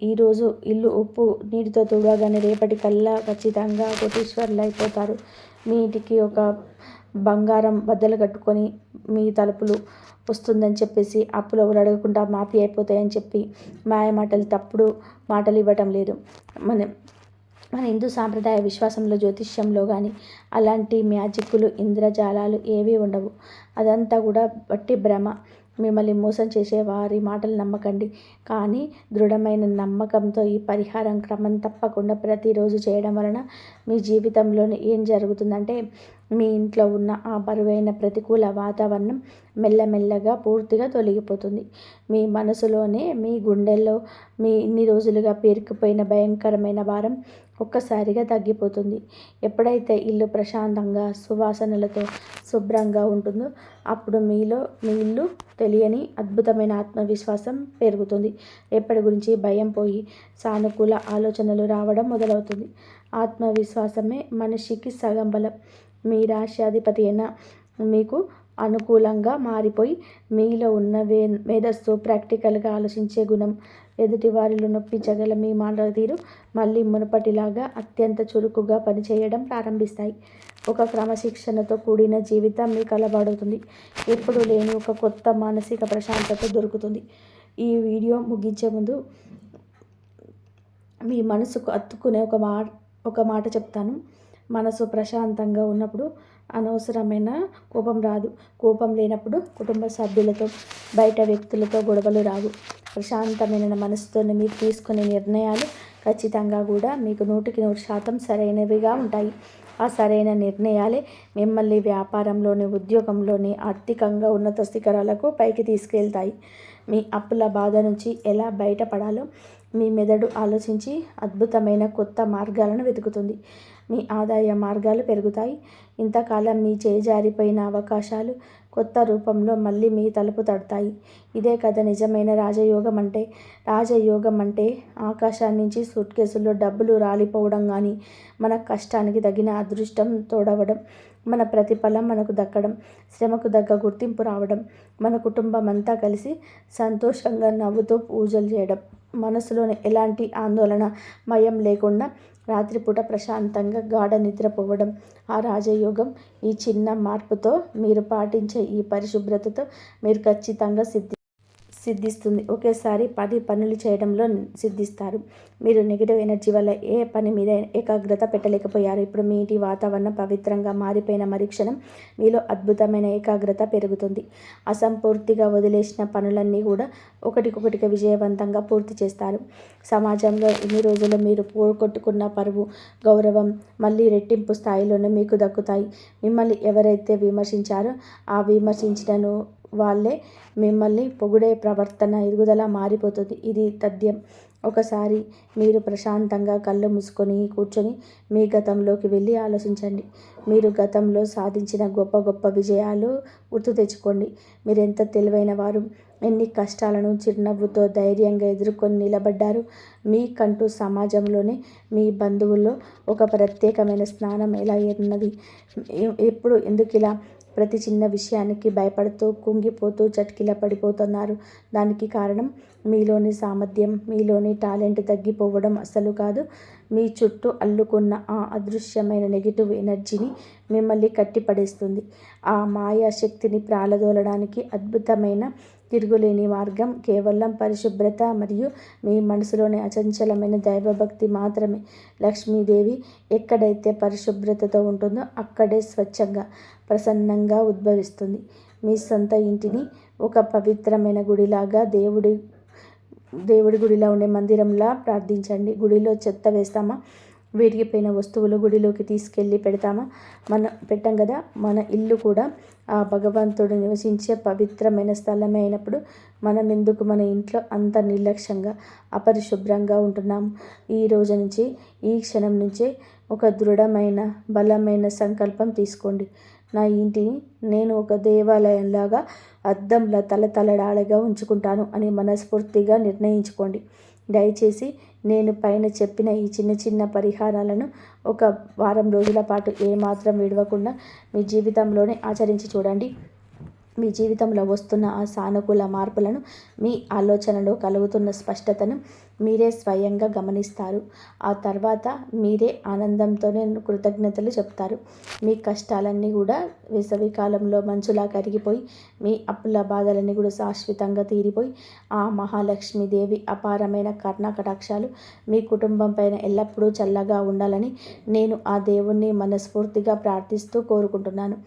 ఈరోజు ఇల్లు ఉప్పు నీటితో తుడవగానే రేపటికల్లా ఖచ్చితంగా కోటీశ్వరులు అయిపోతారు. మీ ఇంటికి ఒక బంగారం బద్దలు కట్టుకొని మీ తలుపులు వస్తుందని చెప్పేసి అప్పులు ఎవరు అడగకుండా మాఫీ అయిపోతాయని చెప్పి మాయ మాటలు, తప్పుడు మాటలు ఇవ్వటం లేదు. మన హిందూ సాంప్రదాయ విశ్వాసంలో, జ్యోతిష్యంలో కానీ అలాంటి మ్యాజిక్కులు, ఇంద్రజాలాలు ఏవీ ఉండవు. అదంతా కూడా వట్టి భ్రమ. మిమ్మల్ని మోసం చేసే వారి మాటలు నమ్మకండి. కానీ దృఢమైన నమ్మకంతో ఈ పరిహారం క్రమం తప్పకుండా ప్రతిరోజు చేయడం వలన మీ జీవితంలో ఏం జరుగుతుందంటే, మీ ఇంట్లో ఉన్న ఆ బరువైన ప్రతికూల వాతావరణం మెల్లమెల్లగా పూర్తిగా తొలగిపోతుంది. మీ మనసులోనే, మీ గుండెల్లో మీ ఇన్ని రోజులుగా పేరుకుపోయిన భయంకరమైన భారం ఒక్కసారిగా తగ్గిపోతుంది. ఎప్పుడైతే ఇల్లు ప్రశాంతంగా, సువాసనలతో శుభ్రంగా ఉంటుందో అప్పుడు మీ ఇల్లు తెలియని అద్భుతమైన ఆత్మవిశ్వాసం పెరుగుతుంది. రేపటి గురించి భయం పోయి సానుకూల ఆలోచనలు రావడం మొదలవుతుంది. ఆత్మవిశ్వాసమే మనిషికి సగం బలం. మీ రాశ్యాధిపతి అయిన మీకు అనుకూలంగా మారిపోయి మీలో ఉన్న మేధస్సు, ప్రాక్టికల్గా ఆలోచించే గుణం, ఎదుటి వారిలో నొప్పించగల మీ మాట తీరు మళ్ళీ మునుపటిలాగా అత్యంత చురుకుగా పనిచేయడం ప్రారంభిస్తాయి. ఒక క్రమశిక్షణతో కూడిన జీవితం మీకు అలవాడవుతుంది. ఎప్పుడు లేని ఒక కొత్త మానసిక ప్రశాంతత దొరుకుతుంది. ఈ వీడియో ముగించే ముందు మీ మనసుకు హత్తుకునే ఒక మాట చెప్తాను. మనసు ప్రశాంతంగా ఉన్నప్పుడు అనవసరమైన కోపం రాదు. కోపం లేనప్పుడు కుటుంబ సభ్యులతో, బయట వ్యక్తులతో గొడవలు రావు. ప్రశాంతమైన మనసుతో మీరు తీసుకునే నిర్ణయాలు ఖచ్చితంగా కూడా మీకు 100% సరైనవిగా ఉంటాయి. ఆ సరైన నిర్ణయాలే మిమ్మల్ని వ్యాపారంలోని, ఉద్యోగంలోని, ఆర్థికంగా ఉన్నత శిఖరాలకు పైకి తీసుకెళ్తాయి. మీ అప్పుల బాధ నుంచి ఎలా బయటపడాలో మీ మెదడు ఆలోచించి అద్భుతమైన కొత్త మార్గాలను వెతుకుతుంది. మీ ఆదాయ మార్గాలు పెరుగుతాయి. ఇంతకాలం మీ చేజారిపోయిన అవకాశాలు కొత్త రూపంలో మళ్ళీ మీ తలుపు తడతాయి. ఇదే కదా నిజమైన రాజయోగం అంటే. రాజయోగం అంటే ఆకాశం నుంచి సూట్ కేసుల్లో డబ్బులు రాలిపోవడం కానీ, మన కష్టానికి తగిన అదృష్టం తోడవడం, మన ప్రతిఫలం మనకు దక్కడం, శ్రమకు తగ్గ గుర్తింపు రావడం, మన కుటుంబం అంతా కలిసి సంతోషంగా నవ్వుతూ పూజలు చేయడం, మనసులోని ఎలాంటి ఆందోళన మయం లేకుండా రాత్రిపూట ప్రశాంతంగా గాఢ నిద్రపోవడం. ఆ రాజయోగం ఈ చిన్న మార్పుతో, మీరు పాటించే ఈ పరిశుభ్రతతో మీరు ఖచ్చితంగా సిద్ధిస్తుంది. ఒకేసారి 10 పనులు చేయడంలో సిద్ధిస్తారు. మీరు నెగిటివ్ ఎనర్జీ వల్ల ఏ పని మీద ఏకాగ్రత పెట్టలేకపోయారు. ఇప్పుడు మీ ఇంటి వాతావరణం పవిత్రంగా మారిపోయిన మరుక్షణం మీలో అద్భుతమైన ఏకాగ్రత పెరుగుతుంది. అసంపూర్తిగా వదిలేసిన పనులన్నీ కూడా ఒకటికొకటిగా విజయవంతంగా పూర్తి చేస్తారు. సమాజంలో ఇన్ని రోజులు మీరు పోగొట్టుకున్న పరువు, గౌరవం మళ్ళీ రెట్టింపు స్థాయిలోనే మీకు దక్కుతాయి. మిమ్మల్ని ఎవరైతే విమర్శించారో ఆ విమర్శించిన వాళ్ళే మిమ్మల్ని పొగిడే ప్రవర్తన, ఎదుగుదల మారిపోతుంది. ఇది తథ్యం. ఒకసారి మీరు ప్రశాంతంగా కళ్ళు మూసుకొని కూర్చొని మీ గతంలోకి వెళ్ళి ఆలోచించండి. మీరు గతంలో సాధించిన గొప్ప గొప్ప విజయాలు గుర్తు తెచ్చుకోండి. మీరెంత తెలివైన వారు, ఎన్ని కష్టాలను చిరునవ్వుతో ధైర్యంగా ఎదుర్కొని నిలబడ్డారు. మీకంటూ సమాజంలోనే మీ బంధువుల్లో ఒక ప్రత్యేకమైన స్థానం ఎలా ఉన్నది? ఎప్పుడు ఎందుకు ఇలా ప్రతి చిన్న విషయానికి భయపడుతూ కుంగిపోతూ చటికిల పడిపోతున్నారు? దానికి కారణం మీలోని సామర్థ్యం, మీలోని టాలెంట్ తగ్గిపోవడం అస్సలు కాదు. మీ చుట్టూ అల్లుకున్న ఆ అదృశ్యమైన నెగిటివ్ ఎనర్జీని మిమ్మల్ని కట్టిపడేస్తుంది. ఆ మాయా శక్తిని ప్రాలదోలడానికి అద్భుతమైన తిరుగులేని మార్గం కేవలం పరిశుభ్రత మరియు మీ మనసులోని అచంచలమైన దైవభక్తి మాత్రమే. లక్ష్మీదేవి ఎక్కడైతే పరిశుభ్రతతో ఉంటుందో అక్కడే స్వచ్ఛంగా, ప్రసన్నంగా ఉద్భవిస్తుంది. మీ సొంత ఇంటిని ఒక పవిత్రమైన గుడిలాగా దేవుడి గుడిలో ఉండే మందిరంలా ప్రార్థించండి. గుడిలో చెత్త వేస్తామా? విరిగిపోయిన వస్తువులు గుడిలోకి తీసుకెళ్ళి పెట్టాం కదా. మన ఇల్లు కూడా ఆ భగవంతుడు నివసించే పవిత్రమైన స్థలమే అయినప్పుడు మనం ఎందుకు మన ఇంట్లో అంత నిర్లక్ష్యంగా, అపరిశుభ్రంగా ఉంటున్నాము? ఈ రోజు నుంచి, ఈ క్షణం నుంచే ఒక దృఢమైన, బలమైన సంకల్పం తీసుకోండి. నా ఇంటిని నేను ఒక దేవాలయంలాగా అద్దంలా తలతలడాలుగా ఉంచుకుంటాను అని మనస్ఫూర్తిగా నిర్ణయించుకోండి. దయచేసి నేను పైన చెప్పిన ఈ చిన్న చిన్న పరిహారాలను ఒక వారం రోజుల పాటు ఏమాత్రం విడవకుండా మీ జీవితంలోనే ఆచరించి చూడండి. మీ జీవితంలో వస్తున్న ఆ సానుకూల మార్పులను, మీ ఆలోచనలో కలుగుతున్న స్పష్టతను మీరే స్వయంగా గమనిస్తారు. ఆ తర్వాత మీరే ఆనందంతోనే కృతజ్ఞతలు చెప్తారు. మీ కష్టాలన్నీ కూడా వేసవికాలంలో మంచులా కరిగిపోయి, మీ అప్పుల బాధలన్నీ కూడా శాశ్వతంగా తీరిపోయి, ఆ మహాలక్ష్మీదేవి అపారమైన కరుణాకటాక్షాలు మీ కుటుంబం పైన ఎల్లప్పుడూ చల్లగా ఉండాలని నేను ఆ దేవుణ్ణి మనస్ఫూర్తిగా ప్రార్థిస్తూ కోరుకుంటున్నాను.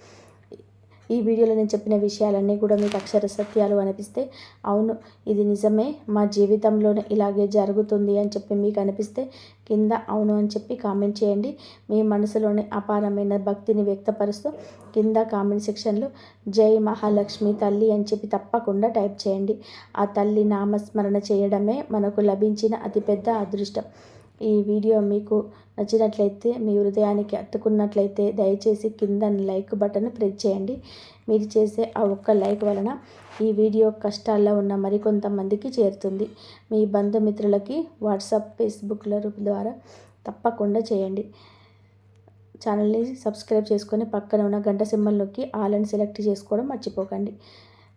ఈ వీడియోలో నేను చెప్పిన విషయాలన్నీ కూడా మీకు అక్షర సత్యాలు అనిపిస్తే, అవును ఇది నిజమే, మా జీవితంలోనే ఇలాగే జరుగుతుంది అని చెప్పి మీకు అనిపిస్తే కింద అవును అని చెప్పి కామెంట్ చేయండి. మీ మనసులోని అపారమైన భక్తిని వ్యక్తపరుస్తూ కింద కామెంట్ సెక్షన్లో జై మహాలక్ష్మి తల్లి అని చెప్పి తప్పకుండా టైప్ చేయండి. ఆ తల్లి నామస్మరణ చేయడమే మనకు లభించిన అతిపెద్ద అదృష్టం. ఈ వీడియో మీకు నచ్చినట్లయితే, మీ హృదయానికి హత్తుకున్నట్లయితే దయచేసి కింద లైక్ బటన్ ప్రెస్ చేయండి. మీరు చేసే ఆ ఒక్క లైక్ వలన ఈ వీడియో కష్టాల్లో ఉన్న మరికొంతమందికి చేరుతుంది. మీ బంధుమిత్రులకి వాట్సాప్, ఫేస్బుక్ల ద్వారా తప్పకుండా చేయండి. ఛానల్ని సబ్స్క్రైబ్ చేసుకొని పక్కన ఉన్న గంట సింబల్ నొక్కి ఆల్ అని సెలెక్ట్ చేసుకోవడం మర్చిపోకండి.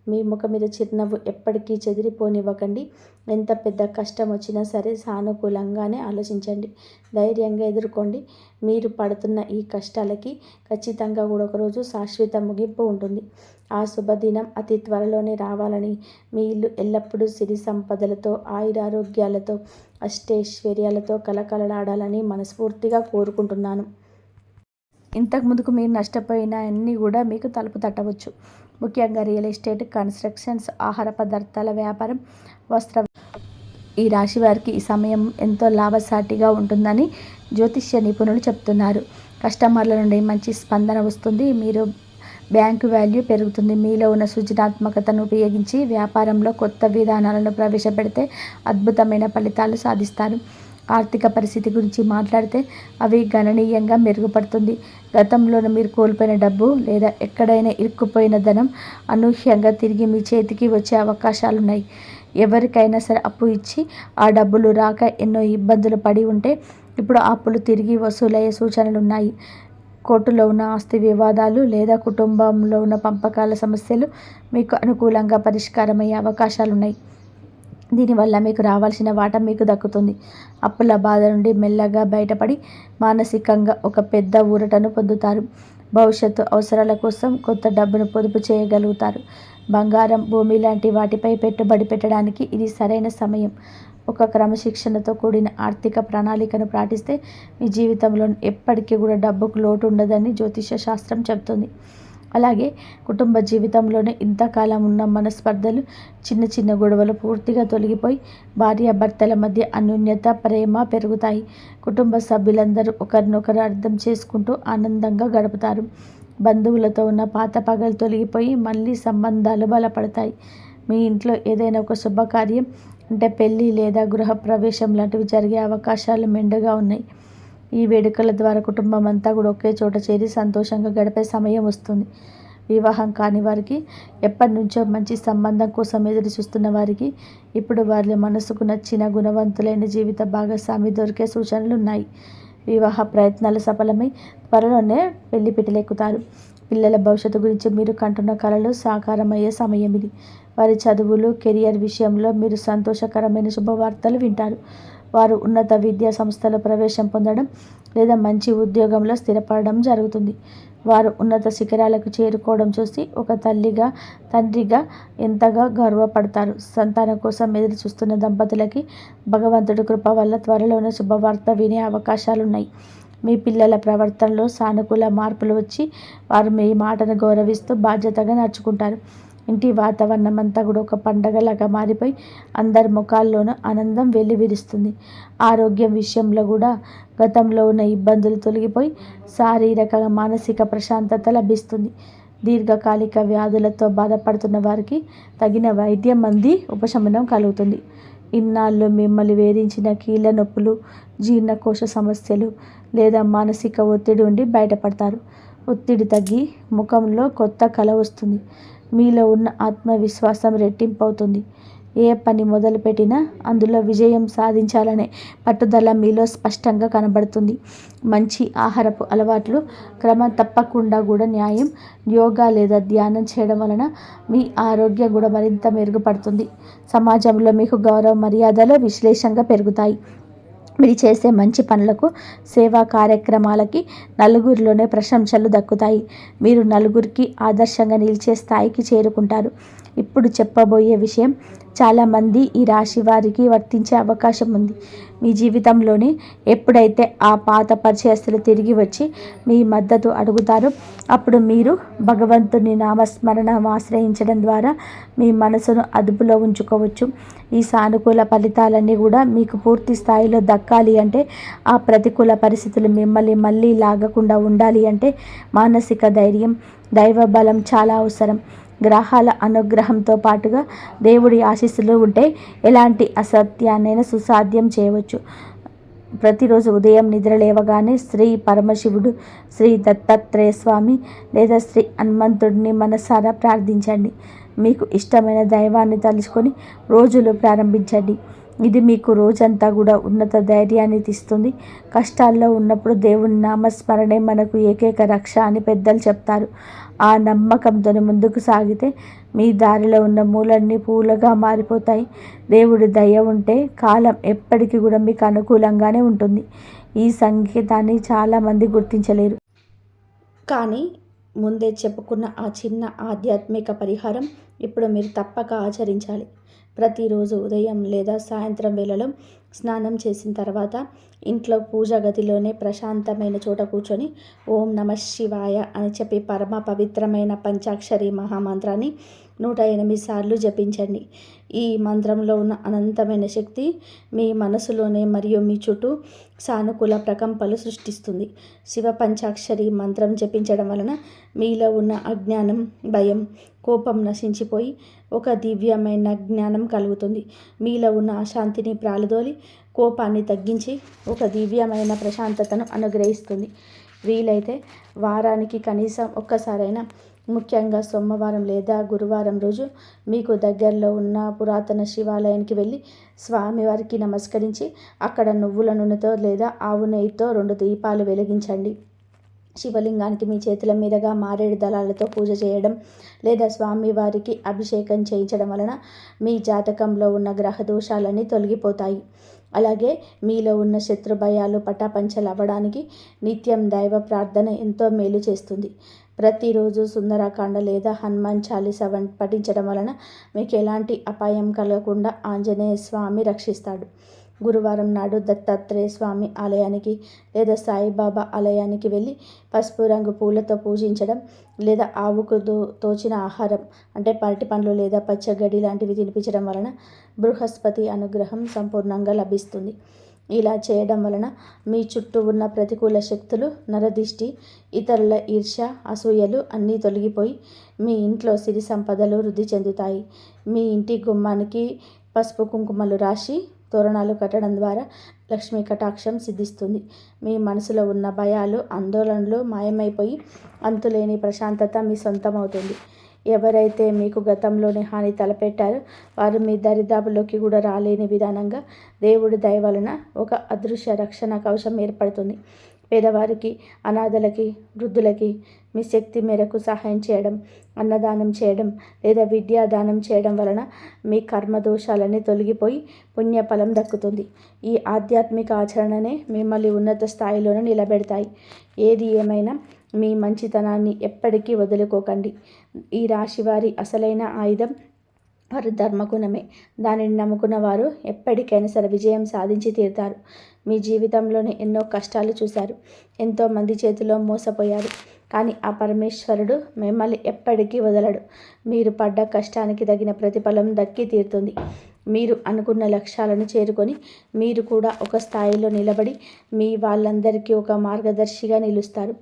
మీ ముఖం మీద చిరునవ్వు ఎప్పటికీ చెదిరిపోనివ్వకండి. ఎంత పెద్ద కష్టం వచ్చినా సరే సానుకూలంగానే ఆలోచించండి. ధైర్యంగా ఎదుర్కోండి. మీరు పడుతున్న ఈ కష్టాలకి ఖచ్చితంగా కూడా ఒకరోజు శాశ్వత ముగింపు ఉంటుంది. ఆ శుభదినం అతి త్వరలోనే రావాలని, మీ ఇల్లు ఎల్లప్పుడూ సిరి సంపదలతో, ఆయురారోగ్యాలతో, అష్టైశ్వర్యాలతో కలకలలాడాలని మనస్ఫూర్తిగా కోరుకుంటున్నాను. ఇంతకుముందుకు మీరు నష్టపోయిన అన్నీ కూడా మీకు తలుపు తట్టవచ్చు. ముఖ్యంగా రియల్ ఎస్టేట్, కన్స్ట్రక్షన్స్, ఆహార పదార్థాల వ్యాపారం, వస్త్ర ఈ రాశి వారికి ఈ సమయం ఎంతో లాభసాటిగా ఉంటుందని జ్యోతిష్య నిపుణులు చెప్తున్నారు. కస్టమర్ల నుండి మంచి స్పందన వస్తుంది. మీరు బ్యాంకు వాల్యూ పెరుగుతుంది. మీలో ఉన్న సృజనాత్మకతను ఉపయోగించి వ్యాపారంలో కొత్త విధానాలను ప్రవేశపెడితే అద్భుతమైన ఫలితాలు సాధిస్తారు. ఆర్థిక పరిస్థితి గురించి మాట్లాడితే అవి గణనీయంగా మెరుగుపడుతుంది. గతంలో మీరు కోల్పోయిన డబ్బు లేదా ఎక్కడైనా ఇరుక్కుపోయిన ధనం అనూహ్యంగా తిరిగి మీ చేతికి వచ్చే అవకాశాలున్నాయి. ఎవరికైనా సరే అప్పు ఇచ్చి ఆ డబ్బులు రాక ఎన్నో ఇబ్బందులు పడి ఉంటే ఇప్పుడు ఆ అప్పులు తిరిగి వసూలయ్యే సూచనలు ఉన్నాయి. కోర్టులో ఉన్న ఆస్తి వివాదాలు లేదా కుటుంబంలో ఉన్న పంపకాల సమస్యలు మీకు అనుకూలంగా పరిష్కారమయ్యే అవకాశాలున్నాయి. దీనివల్ల మీకు రావాల్సిన వాటా మీకు దక్కుతుంది. అప్పుల బాధ నుండి మెల్లగా బయటపడి మానసికంగా ఒక పెద్ద ఊరటను పొందుతారు. భవిష్యత్తు అవసరాల కోసం కొత్త డబ్బును పొదుపు చేయగలుగుతారు. బంగారం, భూమి లాంటి వాటిపై పెట్టుబడి పెట్టడానికి ఇది సరైన సమయం. ఒక క్రమశిక్షణతో కూడిన ఆర్థిక ప్రణాళికను పాటిస్తే మీ జీవితంలో ఎప్పటికీ కూడా డబ్బుకు లోటు ఉండదని జ్యోతిష శాస్త్రం చెబుతుంది. అలాగే కుటుంబ జీవితంలోనే ఇంతకాలం ఉన్న మనస్పర్ధలు, చిన్న చిన్న గొడవలు పూర్తిగా తొలగిపోయి భార్యాభర్తల మధ్య అన్యోన్యత, ప్రేమ పెరుగుతాయి. కుటుంబ సభ్యులందరూ ఒకరినొకరు అర్థం చేసుకుంటూ ఆనందంగా గడుపుతారు. బంధువులతో ఉన్న పాత పగలు తొలగిపోయి మళ్ళీ సంబంధాలు బలపడతాయి. మీ ఇంట్లో ఏదైనా ఒక శుభకార్యం అంటే పెళ్ళి లేదా గృహప్రవేశం లాంటివి జరిగే అవకాశాలు మెండుగా ఉన్నాయి. ఈ వేడుకల ద్వారా కుటుంబం అంతా కూడా ఒకే చోట చేరి సంతోషంగా గడిపే సమయం వస్తుంది. వివాహం కాని వారికి, ఎప్పటి నుంచో మంచి సంబంధం కోసం ఎదురు చూస్తున్న వారికి ఇప్పుడు వారి మనసుకు నచ్చిన గుణవంతులైన జీవిత భాగస్వామి దొరికే సూచనలున్నాయి. వివాహ ప్రయత్నాలు సఫలమై త్వరలోనే పెళ్లి పిటలెక్కుతారు. పిల్లల భవిష్యత్తు గురించి మీరు కంటున్న కలలు సాకారమయ్యే సమయం ఇది. వారి చదువులు, కెరియర్ విషయంలో మీరు సంతోషకరమైన శుభవార్తలు వింటారు. వారు ఉన్నత విద్యా సంస్థలో ప్రవేశం పొందడం లేదా మంచి ఉద్యోగంలో స్థిరపడడం జరుగుతుంది. వారు ఉన్నత శిఖరాలకు చేరుకోవడం చూసి ఒక తల్లిగా, తండ్రిగా ఎంతగా గర్వపడతారు. సంతానం కోసం ఎదురు చూస్తున్న దంపతులకి భగవంతుడి కృప వల్ల త్వరలోనే శుభవార్త వినే అవకాశాలున్నాయి. మీ పిల్లల ప్రవర్తనలో సానుకూల మార్పులు వచ్చి వారు మీ మాటను గౌరవిస్తూ బాధ్యతగా నడుచుకుంటారు. ఇంటి వాతావరణం అంతా కూడా ఒక పండగలాగా మారిపోయి అందరి ముఖాల్లోనూ ఆనందం వెల్లివిరుస్తుంది. ఆరోగ్యం విషయంలో కూడా గతంలో ఉన్న ఇబ్బందులు తొలగిపోయి శారీరక, మానసిక ప్రశాంతత లభిస్తుంది. దీర్ఘకాలిక వ్యాధులతో బాధపడుతున్న వారికి తగిన వైద్యం అంది ఉపశమనం కలుగుతుంది. ఇన్నాళ్ళు మిమ్మల్ని వేధించిన కీళ్ళ నొప్పులు, జీర్ణకోశ సమస్యలు లేదా మానసిక ఒత్తిడి ఉండి బయటపడతారు. ఒత్తిడి తగ్గి ముఖంలో కొత్త కళ వస్తుంది. మీలో ఉన్న ఆత్మవిశ్వాసం రెట్టింపు అవుతుంది. ఏ పని మొదలుపెట్టినా అందులో విజయం సాధించాలనే పట్టుదల మీలో స్పష్టంగా కనబడుతుంది. మంచి ఆహారపు అలవాట్లు, క్రమం తప్పకుండా కూడా న్యాయం, యోగా లేదా ధ్యానం చేయడం వలన మీ ఆరోగ్యం కూడా మరింత మెరుగుపడుతుంది. సమాజంలో మీకు గౌరవ మర్యాదలు విశ్లేషంగా పెరుగుతాయి. మీరు చేసే మంచి పనులకు, సేవా కార్యక్రమాలకి నలుగురిలోనే ప్రశంసలు దక్కుతాయి. మీరు నలుగురికి ఆదర్శంగా నిలిచే స్థాయికి చేరుకుంటారు. ఇప్పుడు చెప్పబోయే విషయం చాలామంది ఈ రాశి వారికి వర్తించే అవకాశం ఉంది. మీ జీవితంలోని ఎప్పుడైతే ఆ పాత పరిచయస్తులు తిరిగి వచ్చి మీ మద్దతు అడుగుతారో అప్పుడు మీరు భగవంతుని నామస్మరణ ఆశ్రయించడం ద్వారా మీ మనసును అదుపులో ఉంచుకోవచ్చు. ఈ సానుకూల ఫలితాలన్నీ కూడా మీకు పూర్తి స్థాయిలో దక్కాలి అంటే, ఆ ప్రతికూల పరిస్థితులు మిమ్మల్ని మళ్ళీ లాగకుండా ఉండాలి అంటే మానసిక ధైర్యం, దైవ బలం చాలా అవసరం. గ్రహాల అనుగ్రహంతో పాటుగా దేవుడి ఆశీస్సులు ఉంటే ఎలాంటి అసత్యాన్నైనా సుసాధ్యం చేయవచ్చు. ప్రతిరోజు ఉదయం నిద్ర లేవగానే శ్రీ పరమశివుడు, శ్రీ దత్తాత్రేయ స్వామి లేదా శ్రీ హనుమంతుడిని మనసారా ప్రార్థించండి. మీకు ఇష్టమైన దైవాన్ని తలుచుకొని రోజులు ప్రారంభించండి. ఇది మీకు రోజంతా కూడా ఉన్నత ధైర్యాన్ని ఇస్తుంది. కష్టాల్లో ఉన్నప్పుడు దేవుని నామస్మరణే మనకు ఏకైక రక్ష అని పెద్దలు చెప్తారు. ఆ నమ్మకంతో ముందుకు సాగితే మీ దారిలో ఉన్న మూలన్నీ పూలుగా మారిపోతాయి. దేవుడి దయ ఉంటే కాలం ఎప్పటికీ కూడా మీకు అనుకూలంగానే ఉంటుంది. ఈ సంకేతాన్ని చాలామంది గుర్తించలేరు. కానీ ముందే చెప్పుకున్న ఆ చిన్న ఆధ్యాత్మిక పరిహారం ఇప్పుడు మీరు తప్పక ఆచరించాలి. ప్రతిరోజు ఉదయం లేదా సాయంత్రం వేళలో స్నానం చేసిన తర్వాత ఇంట్లో పూజా గదిలోనే ప్రశాంతమైన చోట కూర్చొని ఓం నమః శివాయ అని చెప్పి పరమ పవిత్రమైన పంచాక్షరి మహామంత్రాన్ని 108 సార్లు జపించండి. ఈ మంత్రంలో ఉన్న అనంతమైన శక్తి మీ మనసులోనే మరియు మీ చుట్టూ సానుకూల ప్రకంపనలు సృష్టిస్తుంది. శివ పంచాక్షరి మంత్రం జపించడం వలన మీలో ఉన్న అజ్ఞానం, భయం, కోపం నశించిపోయి ఒక దివ్యమైన జ్ఞానం కలుగుతుంది. మీలో ఉన్న అశాంతిని ప్రాలదోలి కోపాన్ని తగ్గించి ఒక దివ్యమైన ప్రశాంతతను అనుగ్రహిస్తుంది. వీలైతే వారానికి కనీసం ఒక్కసారైనా, ముఖ్యంగా సోమవారం లేదా గురువారం రోజు మీకు దగ్గరలో ఉన్న పురాతన శివాలయానికి వెళ్ళి స్వామివారికి నమస్కరించి అక్కడ నువ్వుల నూనెతో లేదా ఆవు నెయ్యితో 2 దీపాలు వెలిగించండి. శివలింగానికి మీ చేతుల మీదుగా మారేడు దళాలతో పూజ చేయడం లేదా స్వామివారికి అభిషేకం చేయించడం వలన మీ జాతకంలో ఉన్న గ్రహ దోషాలన్నీ తొలగిపోతాయి. అలాగే మీలో ఉన్న శత్రు భయాలు పటాపంచలు అవ్వడానికి నిత్యం దైవ ప్రార్థన ఎంతో మేలు చేస్తుంది. ప్రతిరోజు సుందరకాండ లేదా హనుమాన్ చాలీసా పఠించడం వలన మీకు ఎలాంటి అపాయం కలగకుండా ఆంజనేయ స్వామి రక్షిస్తాడు. గురువారం నాడు దత్తాత్రేయ స్వామి ఆలయానికి లేదా సాయిబాబా ఆలయానికి వెళ్ళి పసుపు రంగు పూలతో పూజించడం లేదా ఆవుకు తోచిన ఆహారం అంటే పరటి పండ్లు లేదా పచ్చగడ్డి లాంటివి తినిపించడం వలన బృహస్పతి అనుగ్రహం సంపూర్ణంగా లభిస్తుంది. ఇలా చేయడం వలన మీ చుట్టూ ఉన్న ప్రతికూల శక్తులు, నరదిష్టి, ఇతరుల ఈర్ష్య, అసూయలు అన్నీ తొలగిపోయి మీ ఇంట్లో సిరి సంపదలు వృద్ధి చెందుతాయి. మీ ఇంటి గుమ్మానికి పసుపు కుంకుమలు రాసి తోరణాలు కట్టడం ద్వారా లక్ష్మీ కటాక్షం సిద్ధిస్తుంది. మీ మనసులో ఉన్న భయాలు, ఆందోళనలు మాయమైపోయి అంతులేని ప్రశాంతత మీ సొంతమవుతుంది. ఎవరైతే మీకు గతంలోనే హాని తలపెట్టారో వారు మీ దరిదాపుల్లోకి కూడా రాలేని విధానంగా దేవుడి దయ వలన ఒక అదృశ్య రక్షణ కవచం ఏర్పడుతుంది. పేదవారికి, అనాథలకి, వృద్ధులకి మీ శక్తి మేరకు సహాయం చేయడం, అన్నదానం చేయడం లేదా విద్యాదానం చేయడం వలన మీ కర్మదోషాలన్నీ తొలగిపోయి పుణ్యఫలం దక్కుతుంది. ఈ ఆధ్యాత్మిక ఆచరణనే మిమ్మల్ని ఉన్నత స్థాయిలోనే నిలబెడతాయి. ఏది ఏమైనా మీ మంచితనాన్ని ఎప్పటికీ వదులుకోకండి. ఈ రాశివారి అసలైన ఆయుధం వారి ధర్మగుణమే. దానిని నమ్ముకున్న వారు ఎప్పటికైనా సరే విజయం సాధించి తీరుతారు. మీ జీవితంలోనే ఎన్నో కష్టాలు చూశారు, ఎంతోమంది చేతిలో మోసపోయారు. కానీ ఆ పరమేశ్వరుడు మిమ్మల్ని ఎప్పటికీ వదలడు. మీరు పడ్డ కష్టానికి తగిన ప్రతిఫలం దక్కి తీరుతుంది. మీరు అనుకున్న లక్ష్యాలను చేరుకొని మీరు కూడా ఒక స్థాయిలో నిలబడి మీ వాళ్ళందరికీ ఒక మార్గదర్శిగా నిలుస్తారు.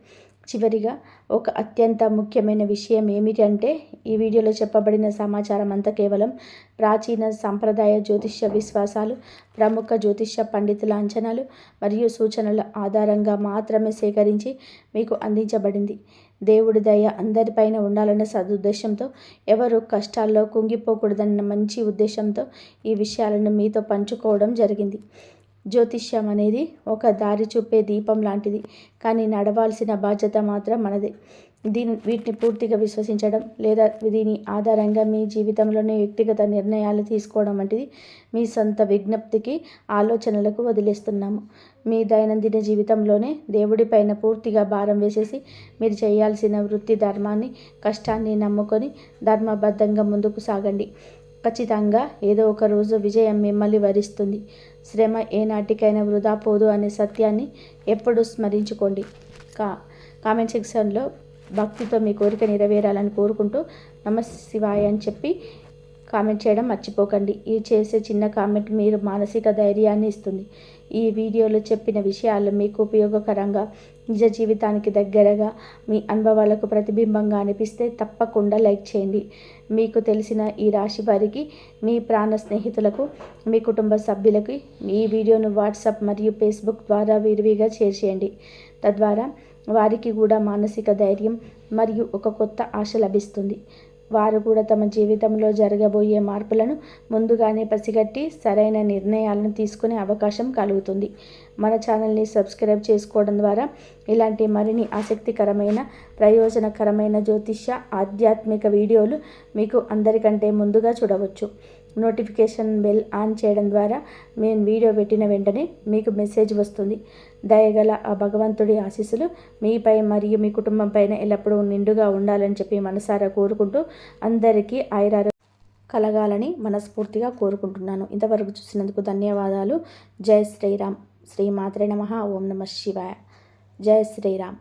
చివరిగా ఒక అత్యంత ముఖ్యమైన విషయం ఏమిటంటే, ఈ వీడియోలో చెప్పబడిన సమాచారం అంతా కేవలం ప్రాచీన సాంప్రదాయ జ్యోతిష్య విశ్వాసాలు, ప్రముఖ జ్యోతిష్య పండితుల అంచనాలు మరియు సూచనల ఆధారంగా మాత్రమే సేకరించి మీకు అందించబడింది. దేవుడి దయ అందరిపైన ఉండాలన్న సదుద్దేశంతో, ఎవరు కష్టాల్లో కుంగిపోకూడదన్న మంచి ఉద్దేశంతో ఈ విషయాలను మీతో పంచుకోవడం జరిగింది. జ్యోతిష్యం అనేది ఒక దారి చూపే దీపం లాంటిది, కానీ నడవాల్సిన బాధ్యత మాత్రం మనదే. వీటిని పూర్తిగా విశ్వసించడం లేదా దీని ఆధారంగా మీ జీవితంలోని వ్యక్తిగత నిర్ణయాలు తీసుకోవడం వంటిది మీ సొంత విజ్ఞప్తికి, ఆలోచనలకు వదిలేస్తున్నాము. మీ దైనందిన జీవితంలోనే దేవుడిపైన పూర్తిగా భారం వేసేసి మీరు చేయాల్సిన వృత్తి ధర్మాన్ని, కష్టాన్ని నమ్ముకొని ధర్మబద్ధంగా ముందుకు సాగండి. ఖచ్చితంగా ఏదో ఒక రోజు విజయం మిమ్మల్ని వరిస్తుంది. శ్రమ ఏనాటికైనా వృధా పోదు అనే సత్యాన్ని ఎప్పుడూ స్మరించుకోండి. కామెంట్ సెక్షన్లో భక్తితో మీ కోరిక నెరవేరాలని కోరుకుంటూ నమఃశివాయ అని చెప్పి కామెంట్ చేయడం మర్చిపోకండి. ఈ చేసే చిన్న కామెంట్ మీరు మానసిక ధైర్యాన్ని ఇస్తుంది. ఈ వీడియోలో చెప్పిన విషయాలు మీకు ఉపయోగకరంగా, నిజ జీవితానికి దగ్గరగా, మీ అనుభవాలకు ప్రతిబింబంగా అనిపిస్తే తప్పకుండా లైక్ చేయండి. మీకు తెలిసిన ఈ రాశి వారికి, మీ ప్రాణ స్నేహితులకు, మీ కుటుంబ సభ్యులకి ఈ వీడియోను వాట్సాప్ మరియు ఫేస్బుక్ ద్వారా విరివిగా షేర్ చేయండి. తద్వారా వారికి కూడా మానసిక ధైర్యం మరియు ఒక కొత్త ఆశ లభిస్తుంది. వారు కూడా తమ జీవితంలో జరగబోయే మార్పులను ముందుగానే పసిగట్టి సరైన నిర్ణయాలను తీసుకునే అవకాశం కలుగుతుంది. మన ఛానల్ని సబ్స్క్రైబ్ చేసుకోవడం ద్వారా ఇలాంటి మరిన్ని ఆసక్తికరమైన, ప్రయోజనకరమైన జ్యోతిష్య, ఆధ్యాత్మిక వీడియోలు మీకు అందరికంటే ముందుగా చూడవచ్చు. నోటిఫికేషన్ బెల్ ఆన్ చేయడం ద్వారా మేము వీడియో పెట్టిన వెంటనే మీకు మెసేజ్ వస్తుంది. దయగల ఆ భగవంతుడి ఆశీస్సులు మీపై మరియు మీ కుటుంబం పైన ఎల్లప్పుడూ నిండుగా ఉండాలని చెప్పి మనసారా కోరుకుంటూ అందరికీ ఆయురారోగ్యం కలగాలని మనస్ఫూర్తిగా కోరుకుంటున్నాను. ఇంతవరకు చూసినందుకు ధన్యవాదాలు. జై శ్రీరామ్. శ్రీమాత్రే నమః. ఓం నమః శివాయ. జై శ్రీరామ్.